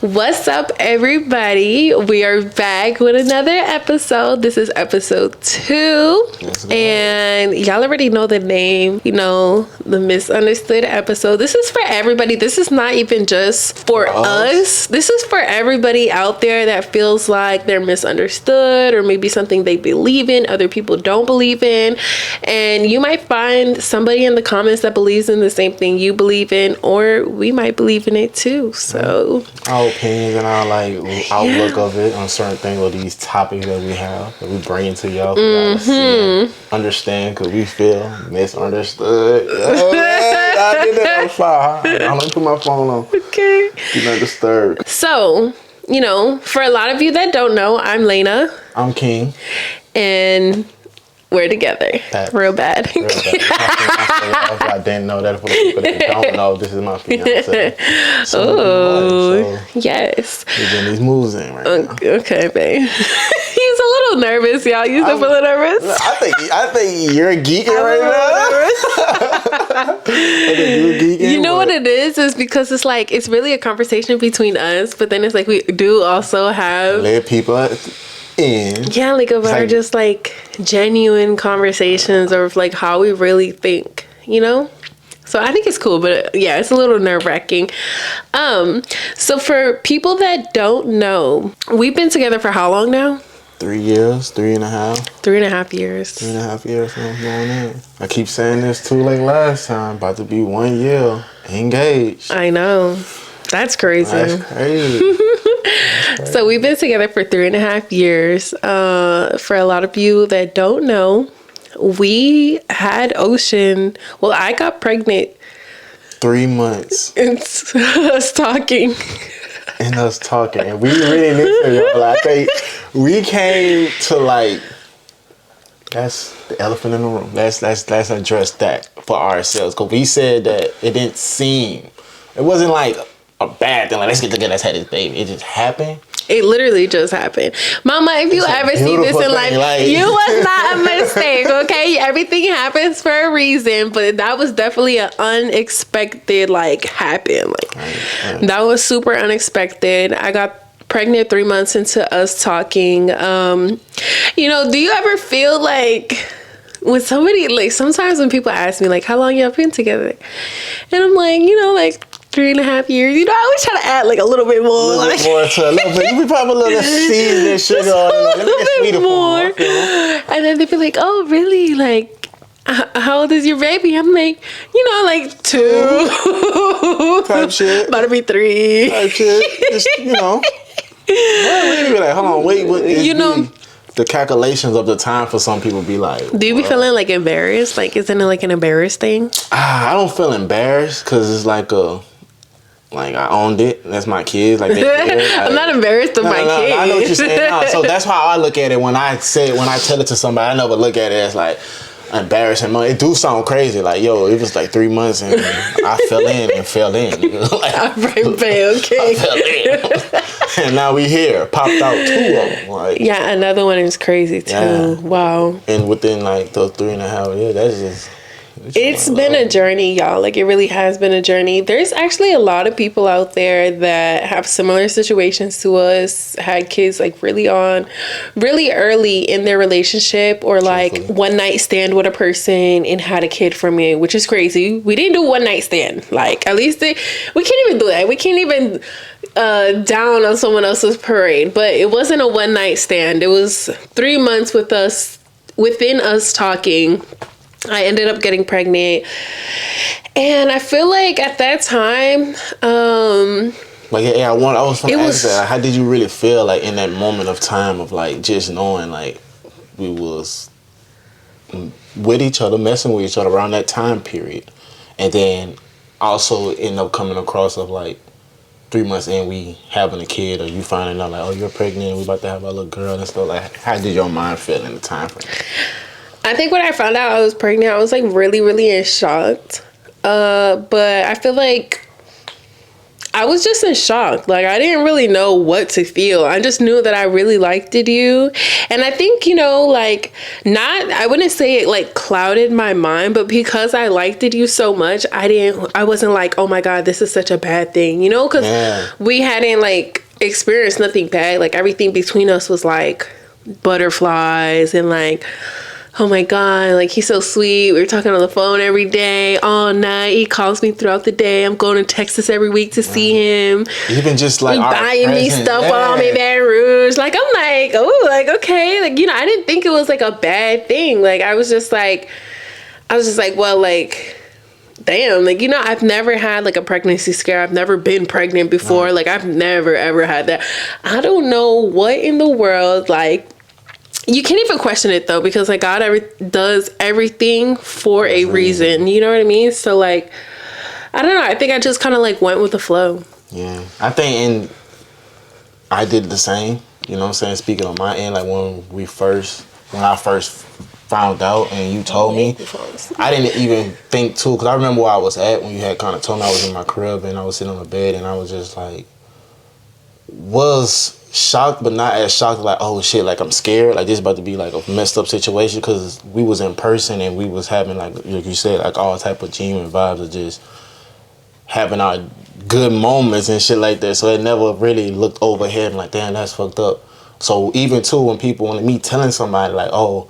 What's up, everybody? We are back with another episode. This is episode 2. And y'all already know the name, the misunderstood episode. This is for everybody. This is not even just for us. This is for everybody out there that feels like they're misunderstood, or maybe something they believe in, other people don't believe in. And you might find somebody in the comments that believes in the same thing you believe in, or we might believe in it too. So our opinions and our outlook of it on certain things, or these topics that we have that we bring to y'all, understand, because we feel misunderstood. I did that on fire. I'm gonna put my phone on. Okay. Do not disturb. So, for a lot of you that don't know, I'm Laina. I'm King. And we're together. Real bad. Real bad. I didn't know that. For the people that don't know, this is my fiance. So yes. We're getting these moves in right now. Okay, babe. He's a little nervous, y'all. You still feeling nervous? I think you're geeking right now. You know what it is? It's because it's really a conversation between us, but then it's like we do also have let people in. Yeah, about just genuine conversations of how we really think, So I think it's cool, but yeah, it's a little nerve-wracking. So for people that don't know, we've been together for how long now? 3 years, 3.5. 3.5 years. 3.5 years from going in. I keep saying this too, last time, about to be 1 year engaged. I know. That's crazy. That's crazy. So we've been together for 3.5 years. For a lot of you that don't know, we had Ocean. Well, I got pregnant. 3 months. It's us talking. And us talking. And we really listen, y'all. I think we came to that's the elephant in the room. Let's address that for ourselves. Because we said that it didn't seem, it wasn't a bad thing. Let's get together, let's have this baby. It just happened. It literally just happened. Mama, if you ever see this in life, you was not a mistake, okay? Everything happens for a reason, but that was definitely an unexpected, happen. Right. That was super unexpected. I got pregnant 3 months into us talking. Do you ever feel when somebody, sometimes when people ask me, how long y'all been together? And I'm 3.5 years. I always try to add a little bit more. A little bit more to a little bit. You probably a little seasoning sugar on it. A little bit more. And then they be like, oh, really? How old is your baby? I'm 2. Type shit. About to be 3. Type shit. Just, really be hold on, wait. What, the calculations of the time for some people be do you be feeling embarrassed? Isn't it an embarrassed thing? I don't feel embarrassed because it's I owned it. That's my kids. I'm not embarrassed of my kids. I know what you're saying. So that's how I look at it when I tell it to somebody. I never look at it as embarrassing. It do sound crazy. It was 3 months and I fell in. Okay. I fell in. And now we here. Popped out 2 of them. Yeah, another one is crazy too. Yeah. Wow. And within those 3.5 years, that's just. It's been a journey, y'all. It really has been a journey. There's actually a lot of people out there that have similar situations to us, had kids really early in their relationship, or one night stand with a person and had a kid from it, which is crazy. We didn't do one night stand. At least we can't even do that. We can't even down on someone else's parade. But it wasn't a one night stand. It was 3 months within us talking. I ended up getting pregnant, and I feel at that time, I was going to ask that. How did you really feel in that moment of time of just knowing we was with each other, messing with each other around that time period, and then also end up coming across of 3 months in, we having a kid, or you finding out oh, you're pregnant, we about to have a little girl and stuff. How did your mind feel in the time frame? I think when I found out I was pregnant, I was really, really in shock. But I feel I was just in shock. Like, I didn't really know what to feel. I just knew that I really liked you. And I think, you know, like, I wouldn't say it like clouded my mind, but because I liked you so much, I wasn't like, oh my God, this is such a bad thing, you know, because we hadn't like experienced nothing bad. Like, everything between us was like butterflies and like, oh my God, like, he's so sweet. We were talking on the phone every day, all night. He calls me throughout the day. I'm going to Texas every week to see him. Even just like buying me stuff while I'm in Baton Rouge. Like, I'm like, oh, like, okay. Like, you know, I didn't think it was like a bad thing. Like, I was just like, well, like, damn, like, you know, I've never had like a pregnancy scare. I've never been pregnant before. Like, I've never, ever had that. I don't know what in the world, like, you can't even question it though, because like God does everything for a reason. You know what I mean? So like, I don't know. I think I just kind of like went with the flow. Yeah, I think, and I did the same. You know what I'm saying? Speaking on my end, like when I first found out and you told me, I didn't even think too, because I remember where I was at when you had kind of told me. I was in my crib and I was sitting on the bed and I was just like, was shocked, but not as shocked, like, oh shit, like I'm scared, like this is about to be like a messed up situation, because we was in person and we was having like you said, like all type of genuine vibes of just having our good moments and shit like that. So it never really looked overhead and like, damn, that's fucked up. So even too, when people wanted me telling somebody like, oh,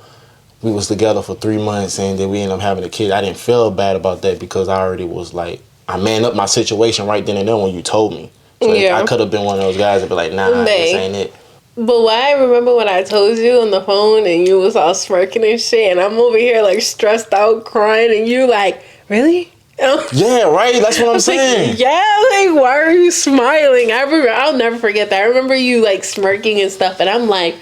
we was together for 3 months and then we ended up having a kid, I didn't feel bad about that, because I already was like, I manned up my situation right then and there when you told me. So I could have been one of those guys that be like, nah, this ain't it. But why I remember when I told you on the phone and you was all smirking and shit, and I'm over here like stressed out crying, and you like, really? Yeah, right. That's what I'm saying. Like, yeah, like, why are you smiling? I'll never forget that. I remember you like smirking and stuff, and I'm like,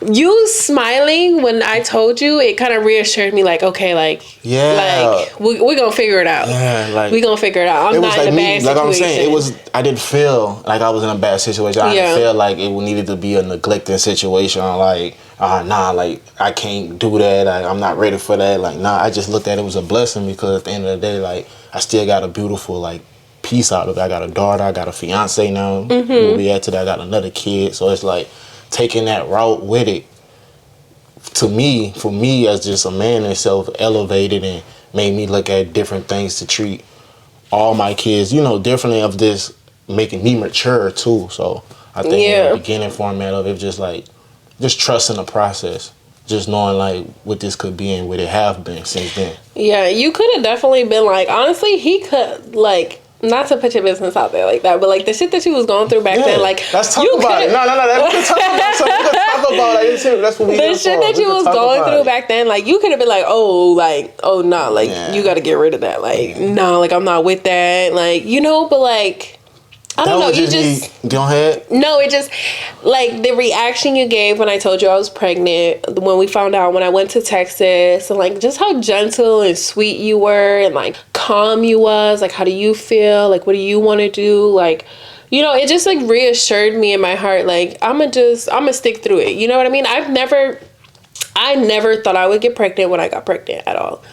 you smiling when I told you, it kind of reassured me, like, okay, like, like we're gonna figure it out. Yeah, like we're gonna figure it out. I'm not like in a bad situation. Like I'm saying, I didn't feel like I was in a bad situation. I didn't feel like it needed to be a neglecting situation. Like, nah, like I can't do that. I'm not ready for that. Like, nah, I just looked at it was a blessing, because at the end of the day, like, I still got a beautiful like piece out of it. I got a daughter. I got a fiance now. We'll be at today. I got another kid. So it's like, taking that route with it, for me as just a man itself, elevated and made me look at different things to treat all my kids, you know, differently, of this making me mature too. So I think in the beginning format of it, just like, just trusting the process, just knowing like what this could be and what it have been since then. Yeah, you could have definitely been like, honestly, he could like, not to put your business out there like that, but like the shit that you was going through back then, like, let's talk about it. No, we can talk about something. We can talk about it. That's what we the shit that you was going through back then, like, you could have been like, oh nah, like, you got to get rid of that, like, no, like, I'm not with that, like, you know, but like, I don't know, you just go ahead. No, it just like the reaction you gave when I told you I was pregnant, when we found out, when I went to Texas, and like just how gentle and sweet you were and like calm you was, like, how do you feel, like, what do you want to do, like, you know, it just like reassured me in my heart, like, I'm gonna stick through it, you know what I mean? I never thought I would get pregnant when I got pregnant at all.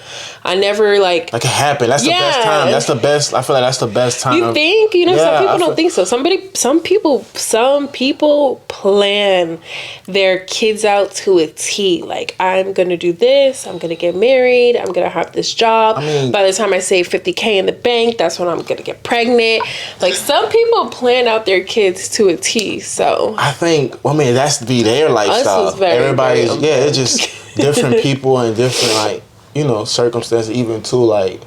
I never like it happened. That's the best time. That's the best. I feel like that's the best time. You think? You know, some people don't think so. Some people plan their kids out to a T. Like, I'm gonna do this. I'm gonna get married. I'm gonna have this job. By the time I save $50K in the bank, that's when I'm gonna get pregnant. Like, some people plan out their kids to a T. So I think. That's their lifestyle. Everybody's it's just different people and different, like, you know, circumstances, even too, like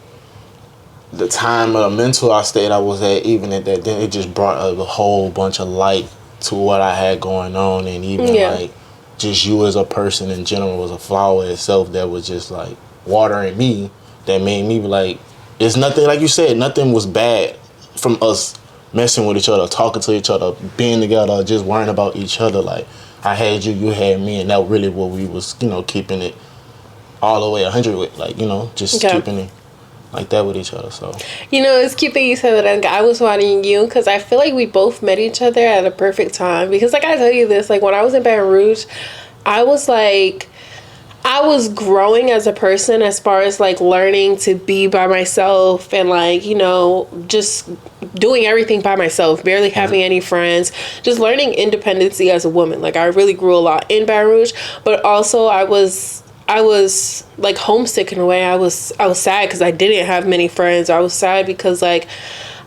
the time of the mental state I was at, even at that, then it just brought a whole bunch of light to what I had going on, and even like just you as a person in general was a flower itself that was just like watering me, that made me like, it's nothing, like you said, nothing was bad from us messing with each other, talking to each other, being together, just worrying about each other. Like, I had you, you had me, and that really what we was, you know, keeping it all the way 100 with, like, you know, just keeping it like that with each other. So, you know, it's cute that you said that I was wanting you, because I feel like we both met each other at a perfect time. Because like I tell you this, like when I was in Baton Rouge, I was like, I was growing as a person as far as like learning to be by myself and like, you know, just doing everything by myself, barely having any friends, just learning independency as a woman. Like I really grew a lot in Baton Rouge, but also I was like homesick in a way. I was sad because I didn't have many friends. I was sad because like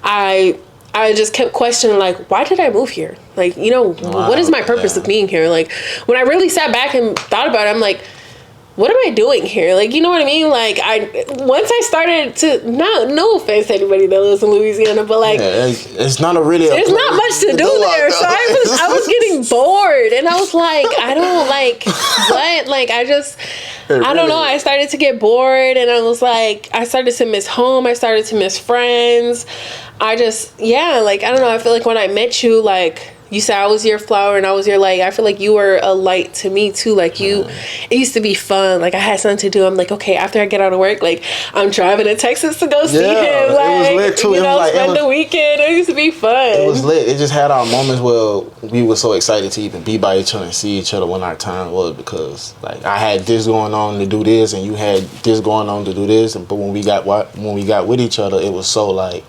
I just kept questioning, like, why did I move here? Like, you know, what is my purpose of being here? Like, when I really sat back and thought about it, I'm like, what am I doing here? Like, you know what I mean? Like, once I started to, no offense to anybody that lives in Louisiana, but like, it's not a really, there's not much to do there. So I was getting bored, and I was like, I don't like what, like, I don't know. I started to get bored, and I was like, I started to miss home. I started to miss friends. Like, I don't know. I feel like when I met you, like, you said I was your flower and I was your light. I feel like you were a light to me too. Like it used to be fun. Like I had something to do. I'm like, okay, after I get out of work, like I'm driving to Texas to go see him. Like, it was lit too. You know, spend the weekend. It used to be fun. It was lit. It just had our moments where we were so excited to even be by each other and see each other when our time was, because like I had this going on to do this and you had this going on to do this. But when we got with each other, it was so like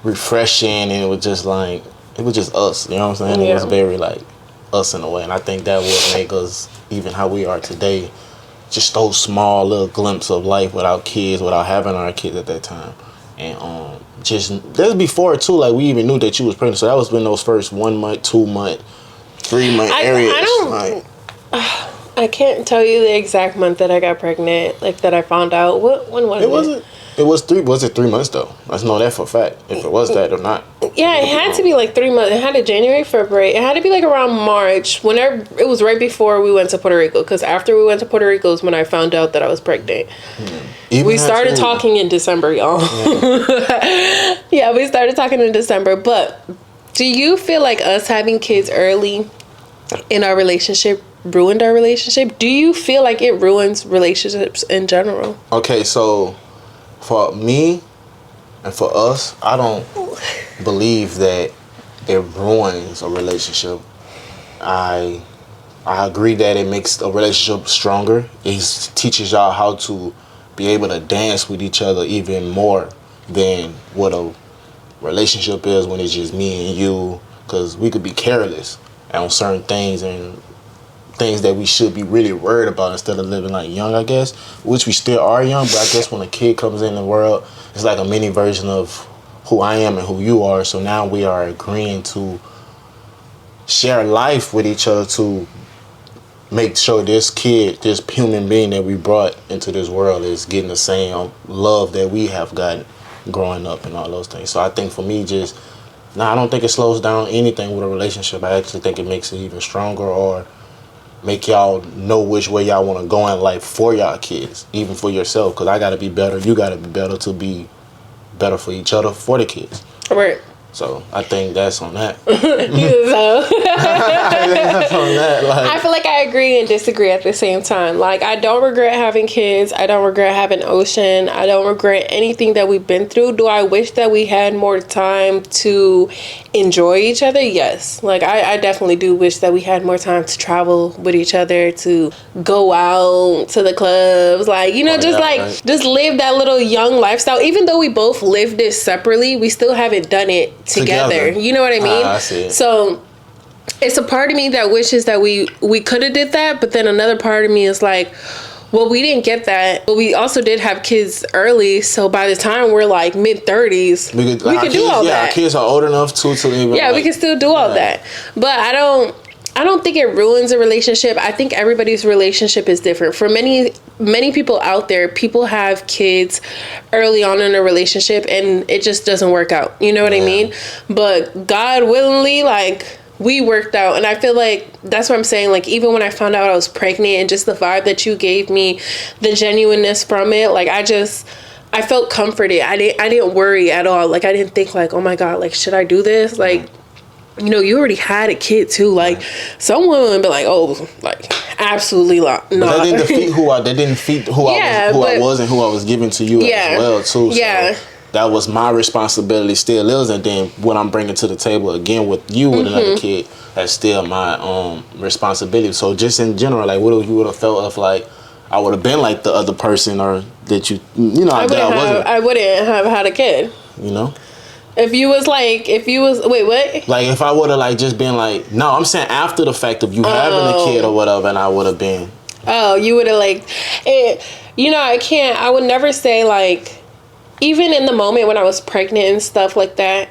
refreshing, and it was just us, you know what I'm saying? It was very like us in a way, and I think that would make us even how we are today. Just those small little glimpses of life without kids, without having our kids at that time, and just that's before too. Like we even knew that you was pregnant, so that was when those first 1 month, 2 month, 3 month areas. I can't tell you the exact month that I got pregnant, like that I found out. When was it? It was 3. Was it 3 months though? I know that for a fact. If it was that or not. Yeah, it had to be like 3 months. It had to January, February. It had to be like around March. Whenever it was right before we went to Puerto Rico. Because after we went to Puerto Rico is when I found out that I was pregnant. We started talking in December, y'all. Yeah, we started talking in December. But do you feel like us having kids early in our relationship ruined our relationship? Do you feel like it ruins relationships in general? Okay, so for me and for us, I don't believe that it ruins a relationship. I agree that it makes a relationship stronger. It teaches y'all how to be able to dance with each other even more than what a relationship is when it's just me and you. Because we could be careless on certain things and things that we should be really worried about instead of living like young, I guess, which we still are young, but I guess when a kid comes in the world, it's like a mini version of who I am and who you are. So now we are agreeing to share life with each other to make sure this kid, this human being that we brought into this world is getting the same love that we have gotten growing up and all those things. So I think for me, I don't think it slows down anything with a relationship. I actually think it makes it even stronger, or make y'all know which way y'all want to go in life for y'all kids, even for yourself. Because I got to be better. You got to be better to be better for each other, for the kids. Right. So I think that's on that. I feel like I agree and disagree at the same time. Like, I don't regret having kids. I don't regret having Ocean. I don't regret anything that we've been through. Do I wish that we had more time to enjoy each other? Yes. Like, I definitely do wish that we had more time to travel with each other, to go out to the clubs. Like, you know, just live that little young lifestyle. Even though we both lived it separately, we still haven't done it together. You know what I mean? I see it. So it's a part of me that wishes that we could have did that, but then another part of me is like, well, we didn't get that, but we also did have kids early, so by the time we're like mid-30s, we could do all that. Our kids are old enough to even we can still do all that. But I don't think it ruins a relationship. I think everybody's relationship is different. For many people out there, people have kids early on in a relationship and it just doesn't work out. You know what I mean? But God willingly, like, we worked out. And I feel like that's what I'm saying. Like, even when I found out I was pregnant and just the vibe that you gave me, the genuineness from it, like, I felt comforted. I didn't worry at all. Like, I didn't think like, oh my God, like, should I do this? Like, you know, you already had a kid too. Like, some women would be like, oh, like, absolutely not. But that didn't defeat who I was and who I was giving to you as well too. So that was my responsibility, still is, and then what I'm bringing to the table again with you with another kid, that's still my responsibility. So just in general, like, what you would have felt of like I would have been like the other person, or that you know, I wouldn't have had a kid. You know? Wait, what? Like, if I would have, like, just been like, no, I'm saying after the fact of you having a kid or whatever, and I would have been. Oh, you would have, like, you know, I would never say, like, even in the moment when I was pregnant and stuff like that,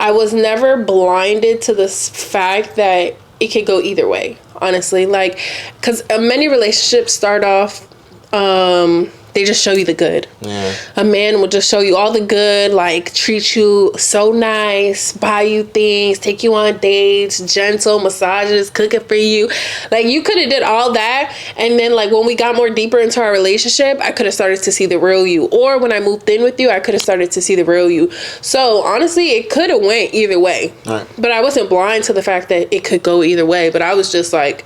I was never blinded to this fact that it could go either way, honestly. Like, because many relationships start off, they just show you the good. Yeah. A man will just show you all the good, like treat you so nice, buy you things, take you on dates, gentle massages, cooking for you. Like, you could have did all that, and then, like, when we got more deeper into our relationship, I could have started to see the real you. Or when I moved in with you, I could have started to see the real you. So honestly, it could have went either way. Right. But I wasn't blind to the fact that it could go either way. But I was just like,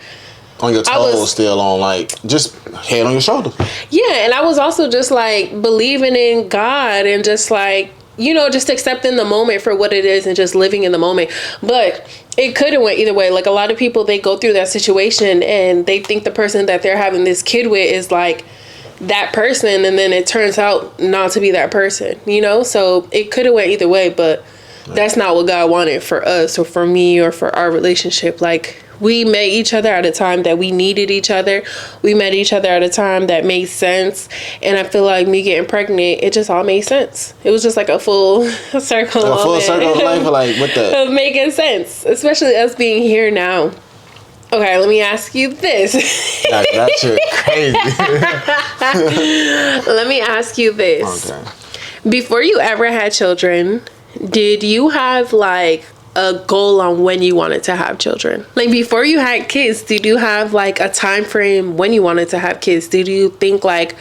on your toes, still on, like, just head on your shoulder. Yeah, and I was also just, like, believing in God and just, like, you know, just accepting the moment for what it is and just living in the moment. But it could have went either way. Like, a lot of people, they go through that situation and they think the person that they're having this kid with is, like, that person, and then it turns out not to be that person, you know? So it could have went either way, but that's not what God wanted for us or for me or for our relationship. Like, we met each other at a time that we needed each other. We met each other at a time that made sense. And I feel like me getting pregnant, it just all made sense. It was just like a full circle. A full circle of life, like, what the? Of making sense. Especially us being here now. Okay, let me ask you this. That shit crazy. Let me ask you this. Okay. Before you ever had children, did you have, like, a goal on when you wanted to have children? Like, before you had kids, did you have, like, a time frame when you wanted to have kids? Did you think, like,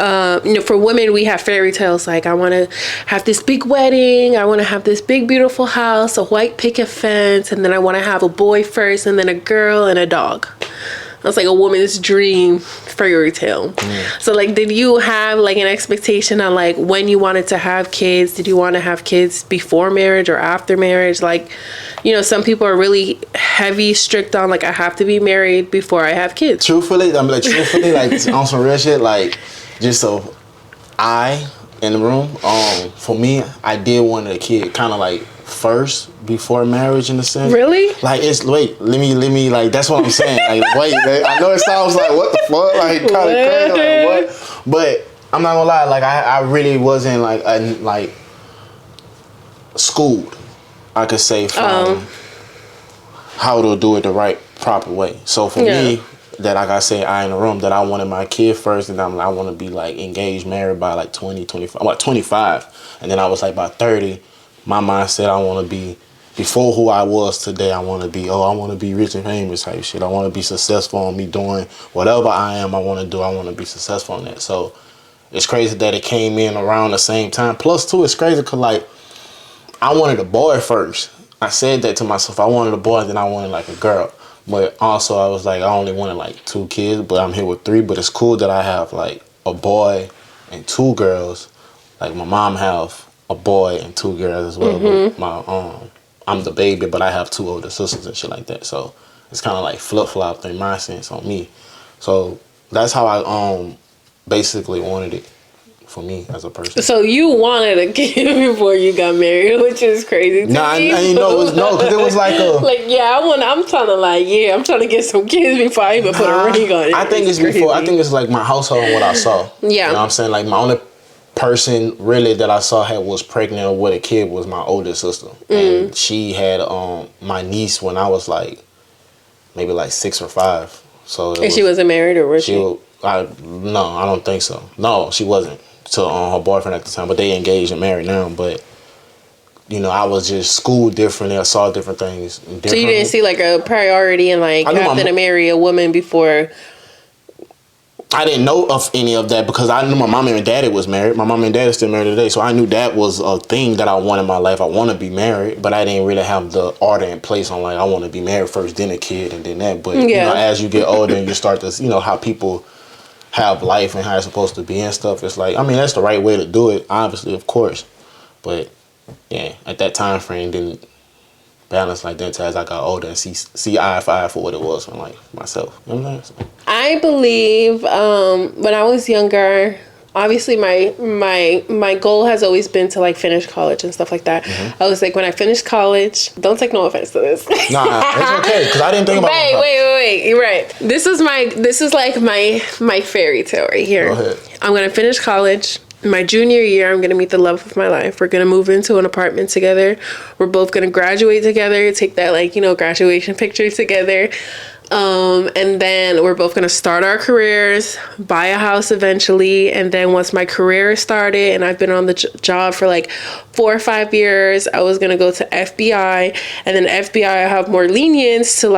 you know, for women, we have fairy tales, like, I want to have this big wedding, I want to have this big beautiful house, a white picket fence, and then I want to have a boy first, and then a girl and a dog. That's like a woman's dream fairy tale. So, like, did you have, like, an expectation on, like, when you wanted to have kids? Did you want to have kids before marriage or after marriage? Like, you know, some people are really heavy, strict on, like, I have to be married before I have kids. Truthfully, like, on some real shit, like, just so in the room, for me, I did want a kid kind of, like, first before marriage, in a sense. Really? Like, let me, like, that's what I'm saying. Like, wait, I know it sounds like, what the fuck? Like, kind of crazy, like, what? But I'm not gonna lie, like, I really wasn't, like, schooled, I could say, from how to do it the right, proper way. So for me, that, like I said, in the room, that I wanted my kid first, and I want to be, like, engaged, married by, like, 25. And then I was, like, by 30, my mindset, I want to be, before who I was today, I want to be, I want to be rich and famous type shit. I want to be successful in me doing whatever I am, I want to do. I want to be successful in that. So it's crazy that it came in around the same time. Plus, too, it's crazy because, like, I wanted a boy first. I said that to myself. I wanted a boy, then I wanted, like, a girl. But also, I was like, I only wanted, like, 2 kids, but I'm here with 3. But it's cool that I have, like, a boy and 2 girls. Like, my mom have a boy and 2 girls as well. Mm-hmm. But I'm the baby, but I have 2 older sisters and shit like that. So it's kind of like flip-flopped in my sense on me. So that's how I basically wanted it for me as a person. So you wanted a kid before you got married, which is crazy to me. I didn't know because it was like a... Like, yeah, I'm trying to get some kids before I even put a ring on it. I think it's before. I think it's like my household and what I saw. Yeah. You know what I'm saying? Like, my only person really that I saw was pregnant with a kid was my older sister. And she had my niece when I was, like, maybe, like, 6 or 5. So she wasn't married, or was she? No, I don't think so. No, she wasn't. To her boyfriend at the time, but they engaged and married now. But, you know, I was just schooled differently. I saw different things. So you didn't see, like, a priority in, like, having to marry a woman before? I didn't know of any of that because I knew my mom and daddy was married. My mom and dad is still married today, so I knew that was a thing that I wanted in my life. I want to be married, but I didn't really have the order in place on, like, I want to be married first, then a kid, and then that. But you know, as you get older and you start to, you know, how people have life and how it's supposed to be and stuff, it's like, I mean, that's the right way to do it, obviously, of course. But yeah, at that time frame, didn't balance like that until as I got older and see eye for eye for what it was from like myself. You know what I'm saying? So. I believe when I was younger, obviously my goal has always been to like finish college and stuff like that. I was like, when I finish college, don't take no offense to this. Nah, it's okay because I didn't think about it. Wait. You're right. This is like my fairy tale right here. Go ahead. I'm gonna finish college. My junior year, I'm gonna meet the love of my life. We're gonna move into an apartment together. We're both gonna graduate together. Take that graduation picture together. And then we're both gonna start our careers, buy a house eventually, and then once my career is started and I've been on the job for like 4 or 5 years, I was gonna go to FBI, and then FBI I have more lenience to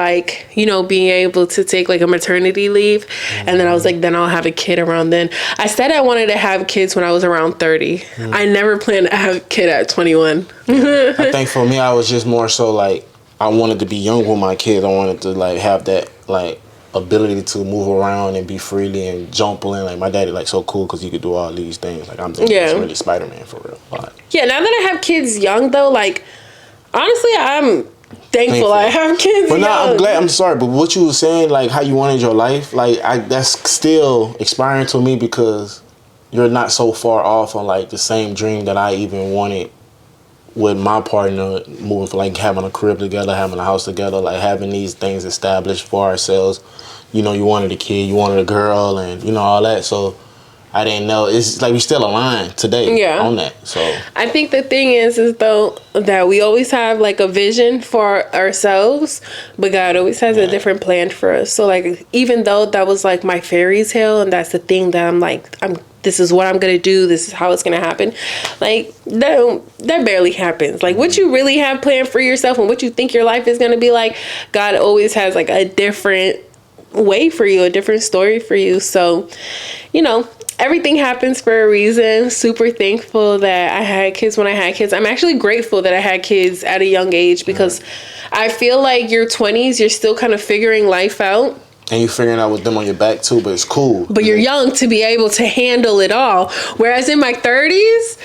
being able to take like a maternity leave, and then I was like, then I'll have a kid around then. I said I wanted to have kids when I was around 30. I never planned to have a kid at 21. I think for me, I was just more so like, I wanted to be young with my kids. I wanted to like have that like ability to move around and be freely and jump in. Like my daddy, like so cool because he could do all these things. Like I'm just really Spider-Man for real. Like, yeah, now that I have kids young though, like honestly, I'm thankful I have kids. But young. I'm glad. I'm sorry, but what you were saying, like how you wanted your life, like that's still inspiring to me because you're not so far off on like the same dream that I even wanted. With my partner moving for like having a crib together, having a house together, like having these things established for ourselves. You know, you wanted a kid, you wanted a girl, and you know all that. So I didn't know. It's like we still aligned today on that. So I think the thing is though that we always have like a vision for ourselves, but God always has a different plan for us. So like even though that was like my fairy tale, and that's the thing that this is what I'm going to do. This is how it's going to happen. Like, that barely happens. Like, what you really have planned for yourself and what you think your life is going to be like, God always has, like, a different way for you, a different story for you. So, everything happens for a reason. Super thankful that I had kids when I had kids. I'm actually grateful that I had kids at a young age because I feel like your 20s, you're still kind of figuring life out. And you're figuring out with them on your back too, but it's cool. But you're young to be able to handle it all. Whereas in my 30s,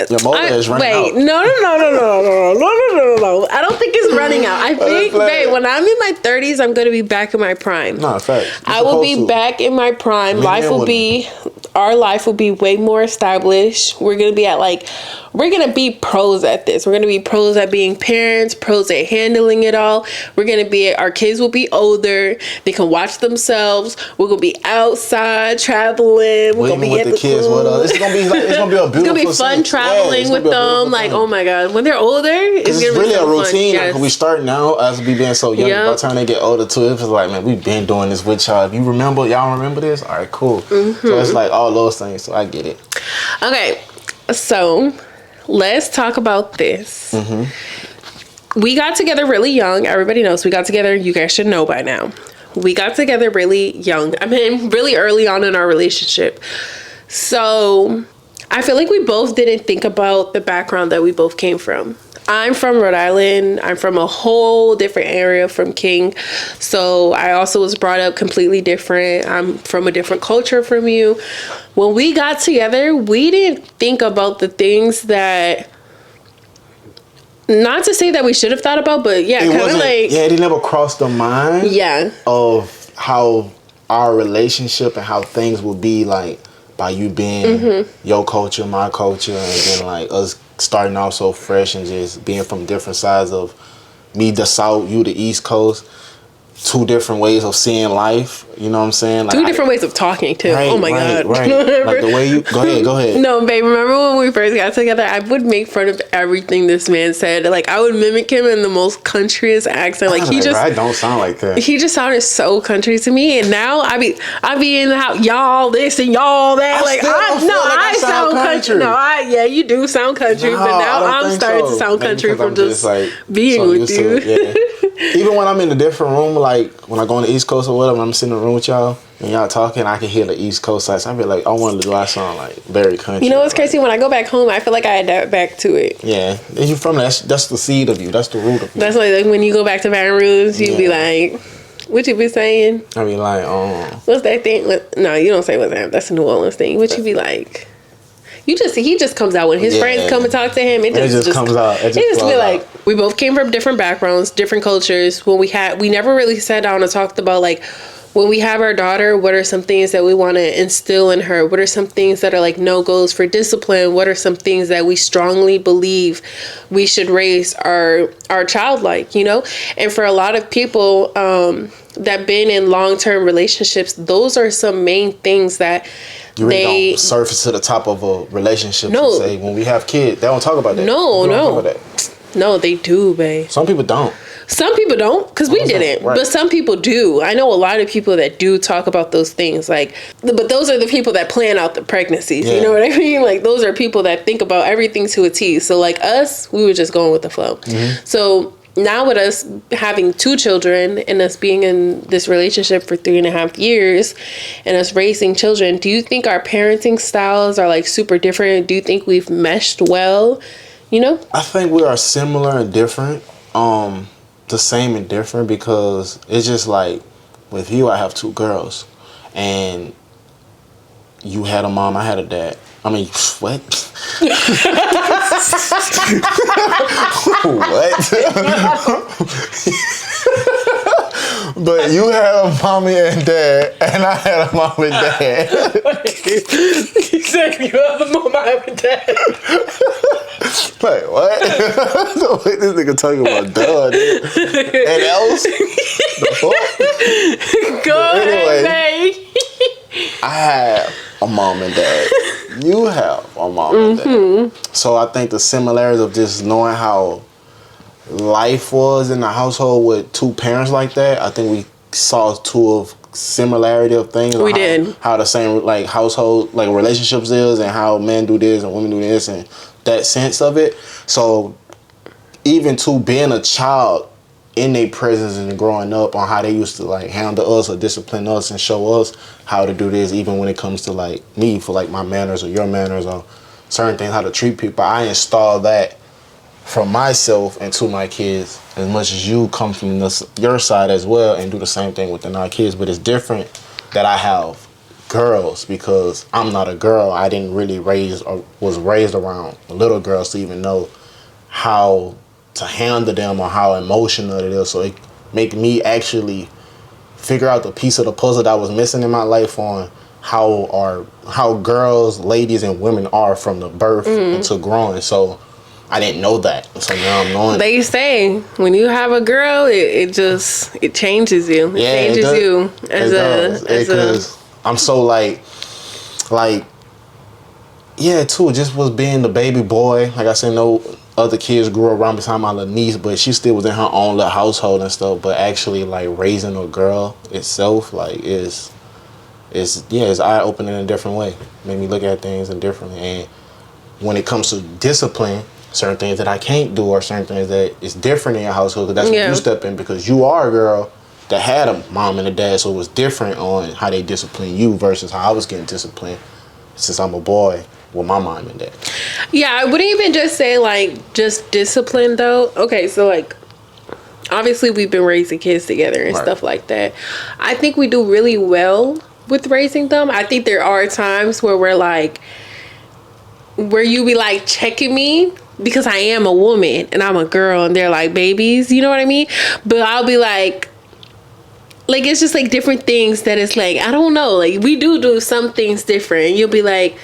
your motor is running out. No. I don't think it's running out. I think, babe, when I'm in my 30s, I'm going to be back in my prime. No, fact. I will be back in my prime. Our life will be way more established. We're going to be we're going to be pros at this. We're going to be pros at being parents, pros at handling it all. Our kids will be older. They can watch themselves. We're going to be outside traveling. We're going to be at the kids with us. It's going to be a beautiful It's going to be fun traveling with them. Like, oh my God. When they're older, it's going to be really so a routine. Fun. Yes. Like, we start now as we being so young. By the time they get older too, it's like, man, we've been doing this with y'all. If y'all remember this? All right, cool. So it's like all those things. So I get it. Okay. So let's talk about this. We got together really young. Everybody knows we got together. You guys should know by now. We got together really young. I mean, really early on in our relationship. So I feel like we both didn't think about the background that we both came from. I'm from Rhode Island. I'm from a whole different area from King. So I also was brought up completely different. I'm from a different culture from you. When we got together, we didn't think about the things that, not to say that we should have thought about, but kind of like... Yeah, it never crossed the mind of how our relationship and how things would be like by you being your culture, my culture, and then like us starting off so fresh and just being from different sides of me, the South, you, the East Coast. 2 different ways of seeing life. You know what I'm saying? Like 2 different ways of talking too. Right, oh my God. Right. Like the way you... Go ahead. No, babe, remember when we first got together? I would make fun of everything this man said. Like, I would mimic him in the most countryest accent. Like, I don't sound like that. He just sounded so country to me. And now I be in the house, y'all this and y'all that. I sound country. No, you do sound country. No, but now I'm starting to sound country from just being so with you. Even when I'm in a different room, like when I go on the East Coast or whatever, I'm sitting in a room with y'all and y'all talking, I can hear the East Coast side. So I feel like, I sound like very country. You know what's crazy? When I go back home, I feel like I adapt back to it. Yeah. And you from that's the seed of you. That's the root of you. That's like when you go back to Baton Rouge, you be like, what you be saying? I be like, what's that thing? No, you don't say what's that. That's a New Orleans thing. What you be like? he just comes out when his friends come and talk to him. It just comes out. It just be like, we both came from different backgrounds, different cultures. We never really sat down and talked about like, when we have our daughter, what are some things that we want to instill in her? What are some things that are like no-goes for discipline? What are some things that we strongly believe we should raise our child like, you know? And for a lot of people that been in long-term relationships, those are some main things that you really don't surface to the top of a relationship and say, when we have kids, they don't talk about that. No, they do, babe. Some people don't. Some people don't, because we didn't, right. But some people do. I know a lot of people that do talk about those things, like, but those are the people that plan out the pregnancies. Yeah. You know what I mean? Like, those are people that think about everything to a T. So, like us, we were just going with the flow. Mm-hmm. So now with us having 2 children and us being in this relationship for 3.5 years and us raising children, do you think our parenting styles are like super different? Do you think we've meshed well? You know? I think we are similar and different. The same and different, because it's just like with you, I have 2 girls, and you had a mom, I had a dad. I mean, what? What? But you had a mommy and dad, and I had a mom and dad. You said you have a mom, I have a dad. Like, what? This nigga talking about dad. And else? The fuck? Go ahead, babe. I have a mom and dad. You have a mom and dad. So I think the similarities of just knowing how life was in the household with 2 parents like that, I think we saw 2 of similarity of things. We did. How the same like household, like relationships is, and how men do this and women do this, and that sense of it. So even to being a child in their presence and growing up on how they used to like handle us or discipline us and show us how to do this, even when it comes to like me for like my manners or your manners or certain things, how to treat people, I install that from myself into my kids as much as you come from your side as well and do the same thing within our kids. But it's different that I have girls because I'm not a girl. I didn't really was raised around little girls to even know how to handle them or how emotional it is. So it make me actually figure out the piece of the puzzle that was missing in my life on how girls, ladies, and women are from the birth into growing. So I didn't know that. So now I'm knowing. They say when you have a girl, it changes you. It changes you because I'm so like yeah, too. Just was being the baby boy. Like I said, no other kids grew around beside my little niece, but she still was in her own little household and stuff. But actually, like raising a girl itself, like is eye opening in a different way. Made me look at things differently. And when it comes to discipline, certain things that I can't do or certain things that is different in your household, because that's what you step in, because you are a girl that had a mom and a dad, so it was different on how they discipline you versus how I was getting disciplined since I'm a boy with my mom and dad. Yeah, I wouldn't even just say like just discipline though. Okay, so like obviously we've been raising kids together and stuff like that. I think we do really well with raising them. I think there are times where we're like, where you be like checking me because I am a woman and I'm a girl and they're like babies, you know what I mean? But I'll be like it's just like different things that it's like, I don't know, like we do some things different. You'll be like,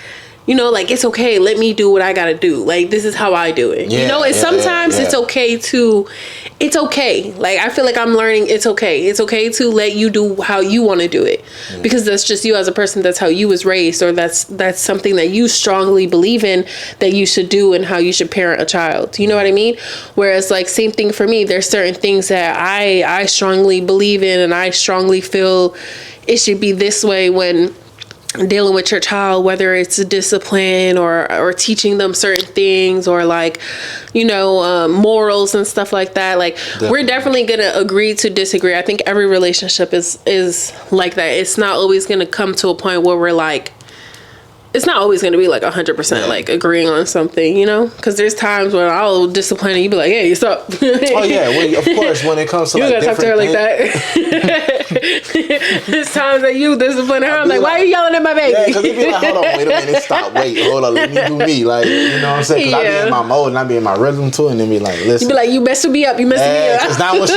you know, like, it's okay, let me do what I gotta do. Like, this is how I do it. You know, and sometimes it's okay. Like, I feel like I'm learning it's okay. It's okay to let you do how you want to do it. Because that's just you as a person. That's how you was raised. Or that's something that you strongly believe in that you should do and how you should parent a child. You know what I mean? Whereas, like, same thing for me. There's certain things that I strongly believe in and I strongly feel it should be this way when dealing with your child, whether it's discipline or teaching them certain things or like, you know, morals and stuff like that. Like we're definitely gonna agree to disagree. I think every relationship is like that. It's not always gonna come to a point where we're like it's not always going to be like 100% like agreeing on something, you know, because there's times when I'll discipline and you be like, hey, stop. Oh yeah, well, of course, when it comes to you like gotta talk to her like that. There's times that you discipline her. I'm like, why are you yelling at my baby? Yeah, because it be like, hold on, wait a minute, stop, wait, hold on, let me do me, like, you know what I'm saying? Because I be in my mode and I be in my rhythm too, and then be like, listen, you be like, you messing me up, you messing me up. Because now when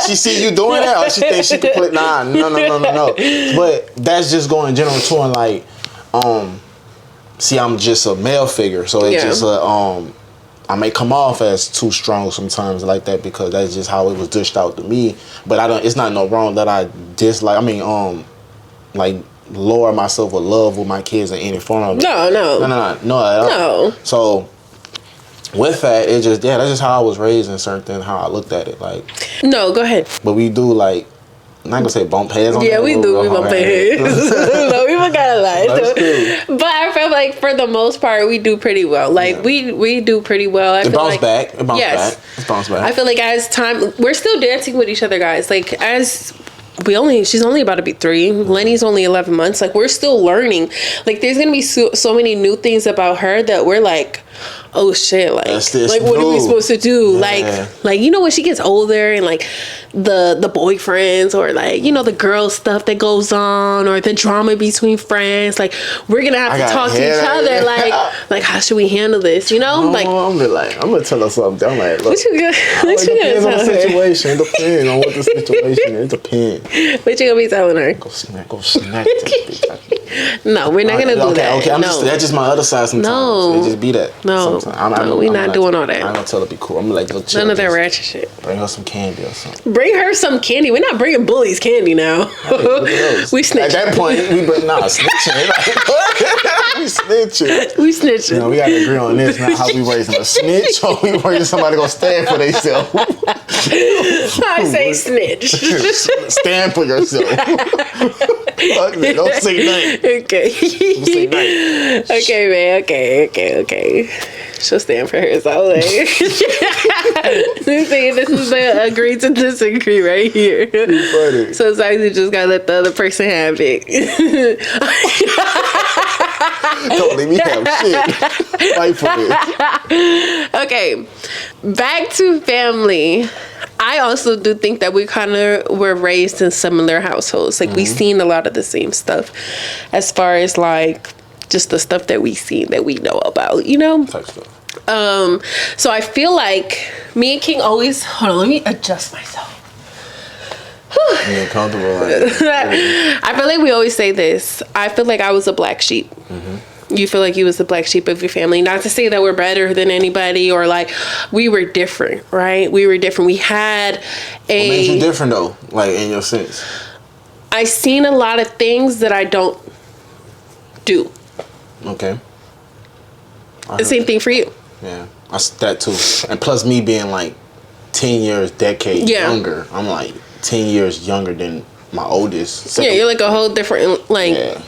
she see you doing that, or she thinks she can put no. But that's just going general too, and like, see, I'm just a male figure, so it's just I may come off as too strong sometimes like that because that's just how it was dished out to me. But I don't. It's not no wrong that I dislike. I mean, like lower myself with love with my kids in any form of it. No. So with that, it just that's just how I was raised and certain things, how I looked at it. Like, no, go ahead. But we do like. I'm not gonna say bump heads on we do. We bump heads. No, we don't gotta lie. But I feel like for the most part, we do pretty well. Like we do pretty well. I it feel bounce like, back. It bounce back. It's bounce back. I feel like as time, we're still dancing with each other, guys. Like as she's only about to be 3. Lenny's only 11 months. Like we're still learning. Like there's gonna be so many new things about her that we're like, oh shit, like what are we supposed to do? Like you know, when she gets older and like the boyfriends or like, you know, the girl stuff that goes on or the drama between friends, like we're gonna have to talk to each other like how should we handle this, you know? I'm gonna tell her something. I'm like, look, what you gonna depends on the situation. It depends on what the situation is. It depends. What you gonna be telling her? Go snack that. No, we're not gonna do that. Okay, that's just my other side sometimes. No. It just be that. No, we're not doing all that. I'm gonna tell her be cool. I'm like, look, chill. None of that ratchet shit. Bring her some candy or something. Bring her some candy. We're not bringing bullies candy now. Hey, we snitching. At that point, snitching. We snitching. You know, we gotta agree on this. Not how we raising a snitch or we raising somebody gonna stand for themselves. I say snitch. Stand for yourself. Don't say nothing. Okay. Don't say nothing. Okay, man. Okay. She'll stand for herself. Like. This is the agree to disagree right here. Funny. Sometimes you just gotta let the other person have it. Don't let me have shit. Fight for it. Okay, back to family. I also do think that we kind of were raised in similar households. Like we've seen a lot of the same stuff as far as like just the stuff that we see that we know about, you know? Type stuff. So I feel like me and King always, hold on, let me adjust myself. You're comfortable. I feel like we always say this. I feel like I was a black sheep. You feel like you was the black sheep of your family. Not to say that we're better than anybody or like we were different, right? We were different. We had What made you different though? Like in your sense? I seen a lot of things that I don't do. Okay. The same thing for you. Yeah, that too. And plus me being like 10 years, decade younger. I'm like 10 years younger than my oldest. Yeah, you're like a whole different, like... Yeah.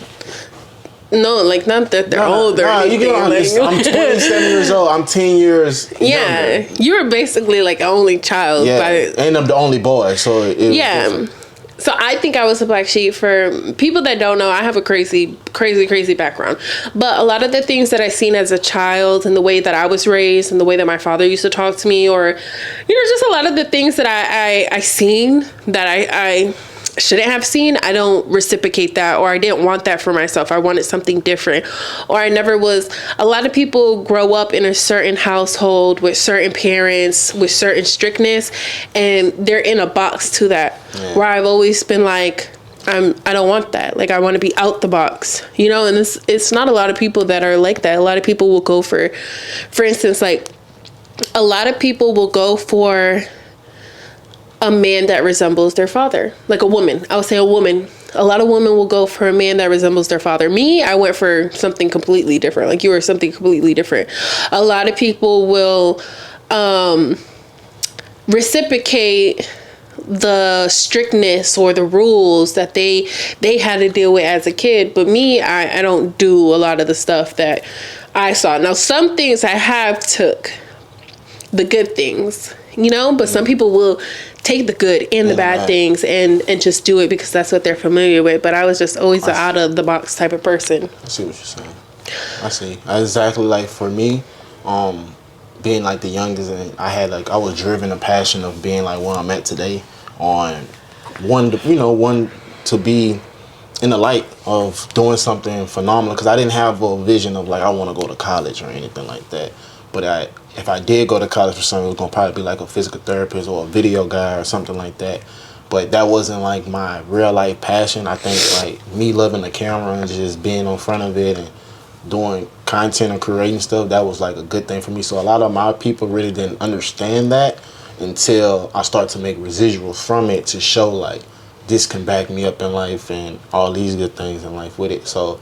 No, like not that they're older. No, you get I'm 27 years old. I'm 10 years younger. You were basically like an only child. Yeah, and I'm the only boy, so it was different. So I think I was a black sheep. For people that don't know, I have a crazy background. But a lot of the things that I seen as a child and the way that I was raised and the way that my father used to talk to me, or, you know, just a lot of the things that I seen that I shouldn't have seen, I don't reciprocate that, or I didn't want that for myself. I wanted something different, or I never was. A lot of people grow up in a certain household with certain parents, with certain strictness, and they're in a box to that. Where I've always been like, I don't want that. Like, I want to be out the box, you know. And it's not a lot of people that are like that. A lot of people will go for instance, like a lot of people will go for a man that resembles their father, like a woman. I would say a woman. A lot of women will go for a man that resembles their father. Me, I went for something completely different. Like you were something completely different. A lot of people will reciprocate the strictness or the rules that they had to deal with as a kid. But me, I don't do a lot of the stuff that I saw. Now, some things I have took the good things, you know, but some people will take the good and the bad things and just do it because that's what they're familiar with. But I was just always an out of the box type of person. I see what you're saying. I see. Exactly. Like for me, being like the youngest, and I was driven a passion of being like where I'm at today. On one to be in the light of doing something phenomenal, because I didn't have a vision of like I want to go to college or anything like that. But if I did go to college for something, it was gonna probably be like a physical therapist or a video guy or something like that. But that wasn't like my real life passion. I think like me loving the camera and just being in front of it and doing content and creating stuff, that was like a good thing for me. So a lot of my people really didn't understand that until I start to make residuals from it to show like this can back me up in life and all these good things in life with it. So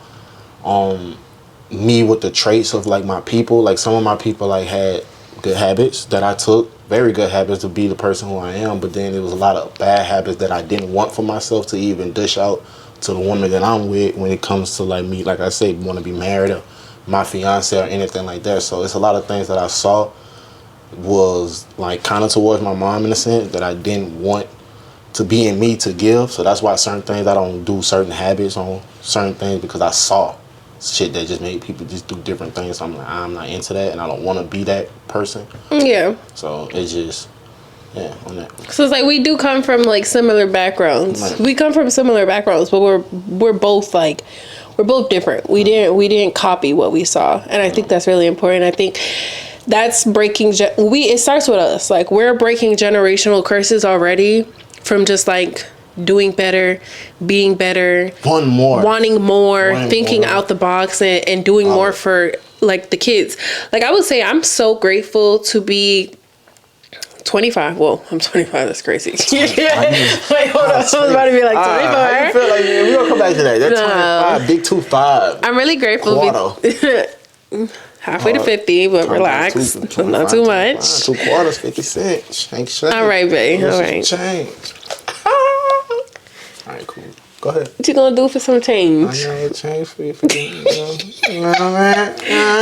me with the traits of like my people, like some of my people like had good habits that I took, very good habits to be the person who I am, but then there was a lot of bad habits that I didn't want for myself to even dish out to the woman that I'm with when it comes to like me, like I said, want to be married or my fiance or anything like that. So it's a lot of things that I saw was like kind of towards my mom in a sense that I didn't want to be in me to give. So that's why certain things I don't do certain habits on certain things, because I saw shit that just made people just do different things. So I'm like, I'm not into that and I don't want to be that person. Yeah. So it's just, yeah, on that. So it's like we do come from like similar backgrounds. Right. We come from similar backgrounds, but we're both like, we're both different. We didn't copy what we saw. And I think that's really important. I think that's breaking, it starts with us. Like we're breaking generational curses already from just like doing better, being better, wanting more, thinking out the box and doing more for like the kids. Like I would say I'm so grateful to be 25. Well, I'm 25. That's crazy. Wait, hold on. I was about to be like 25. How you feel like, we're going to come back to that. That's 25. Big 25. I'm really grateful. Halfway to 50, but relax. Not too much. 2 quarters, 50 cents. Change. All right, babe. All right. Change. All right, cool. Go ahead. What you gonna do for some change? I got change for you.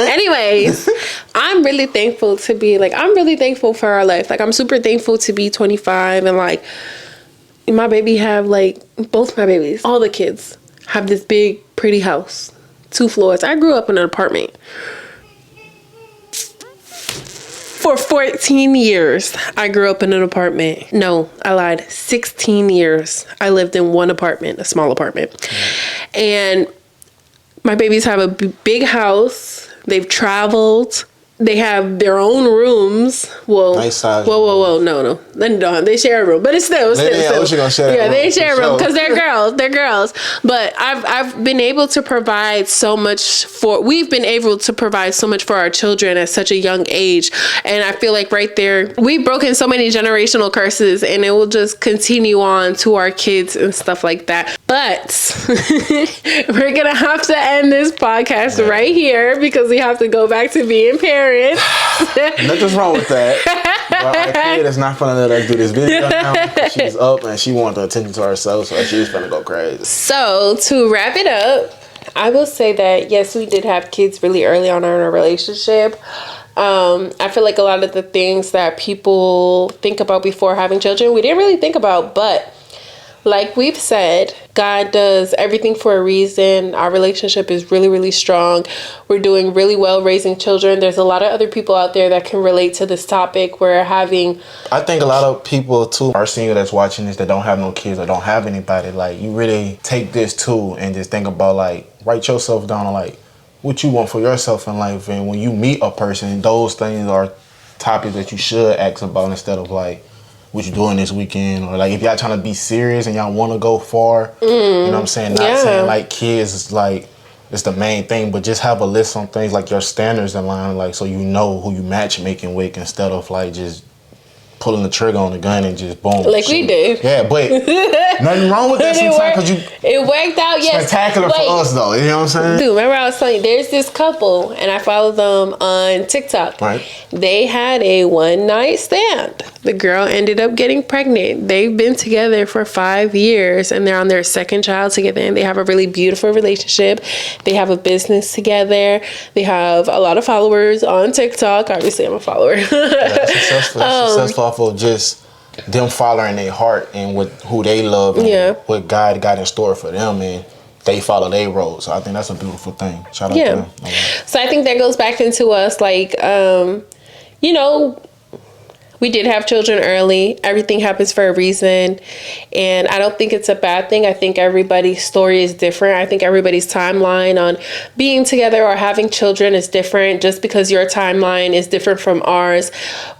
Anyways, I'm really thankful to be like, I'm really thankful for our life. Like, I'm super thankful to be 25 and like, my baby have like, both my babies, all the kids have this big, pretty house, 2 floors. I grew up in an apartment. For 14 years, I grew up in an apartment. No, I lied. 16 years. I lived in one apartment, a small apartment. And my babies have a big house. They've traveled. They have their own rooms. Well, nice size. Whoa. No. They share a room, but it's still. They share a room because they're girls. They're girls. But I've been able to provide so much we've been able to provide so much for our children at such a young age. And I feel like right there, we've broken so many generational curses and it will just continue on to our kids and stuff like that. But we're going to have to end this podcast right here because we have to go back to being parents. Nothing's wrong with that. But our kid is not gonna let us do this video now. She's up and she wants the attention to herself, so she's gonna go crazy. So to wrap it up, I will say that yes, we did have kids really early on in our relationship. I feel like a lot of the things that people think about before having children, we didn't really think about, but like we've said, God does everything for a reason. Our relationship is really, really strong. We're doing really well raising children. There's a lot of other people out there that can relate to this topic. I think a lot of people too are single that's watching this that don't have no kids or don't have anybody. Like, you really take this too and just think about like, write yourself down on like what you want for yourself in life. And when you meet a person, those things are topics that you should ask about instead of like, what you doing this weekend, or like if y'all trying to be serious and y'all want to go far, you know what I'm saying? Not saying like kids is like it's the main thing, but just have a list on things like your standards in line, like so you know who you matchmaking with instead of like just pulling the trigger on the gun and just boom. Like shoot. We did. Yeah, but nothing wrong with that sometimes because it worked out. Yes, spectacular for us though. You know what I'm saying? Dude, remember I was telling you, there's this couple and I follow them on TikTok. Right. They had a one-night stand. The girl ended up getting pregnant. They've been together for 5 years and they're on their 2nd child together and they have a really beautiful relationship. They have a business together. They have a lot of followers on TikTok. Obviously, I'm a follower. That's successful. That's successful off of just them following their heart and with who they love and what God got in store for them. And they follow their road. So I think that's a beautiful thing. Shout out to them. So I think that goes back into us, like, you know, we did have children early. Everything happens for a reason. And I don't think it's a bad thing. I think everybody's story is different. I think everybody's timeline on being together or having children is different. Just because your timeline is different from ours,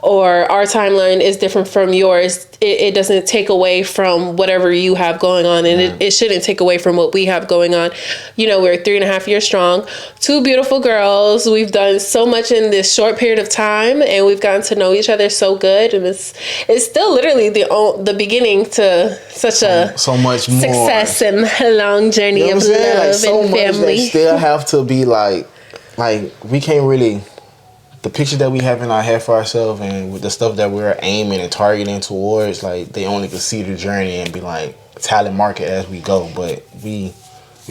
or our timeline is different from yours, it doesn't take away from whatever you have going on. And it shouldn't take away from what we have going on. You know, we're 3.5 years strong. 2 beautiful girls. We've done so much in this short period of time, and we've gotten to know each other so good. And it's still literally the beginning to such a so much more success and long journey of love and family. They still have to be like we can't really, the picture that we have in our head for ourselves and with the stuff that we're aiming and targeting towards, like they only can see the journey and be like talent market as we go. But we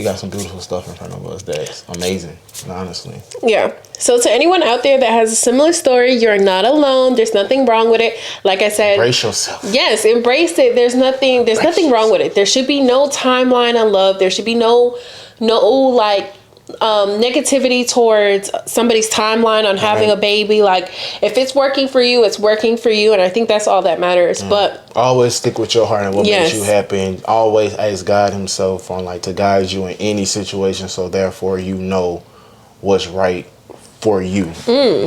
got some beautiful stuff in front of us that's amazing, honestly. Yeah. So to anyone out there that has a similar story, you're not alone. There's nothing wrong with it. Like I said, embrace yourself. Yes, embrace it. There's nothing wrong with it. There should be no timeline on love. There should be no like negativity towards somebody's timeline on having a baby. Like, if it's working for you, it's working for you, and I think that's all that matters. But always stick with your heart and what makes you happy. Always ask God himself to guide you in any situation, so therefore you know what's right for you.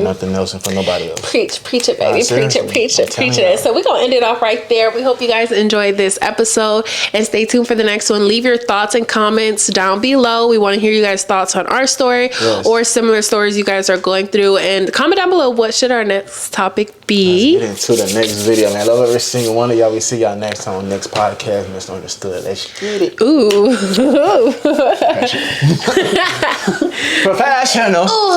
Nothing else and for nobody else. Preach it, baby. Preach it. So we're going to end it off right there. We hope you guys enjoyed this episode, and stay tuned for the next one. Leave your thoughts and comments down below. We want to hear you guys' thoughts on our story or similar stories you guys are going through, and comment down below what should our next topic be. Let's get into the next video, man. I love every single one of y'all. We see y'all next time on next podcast. Misunderstood. Let's get it. Ooh. Professional.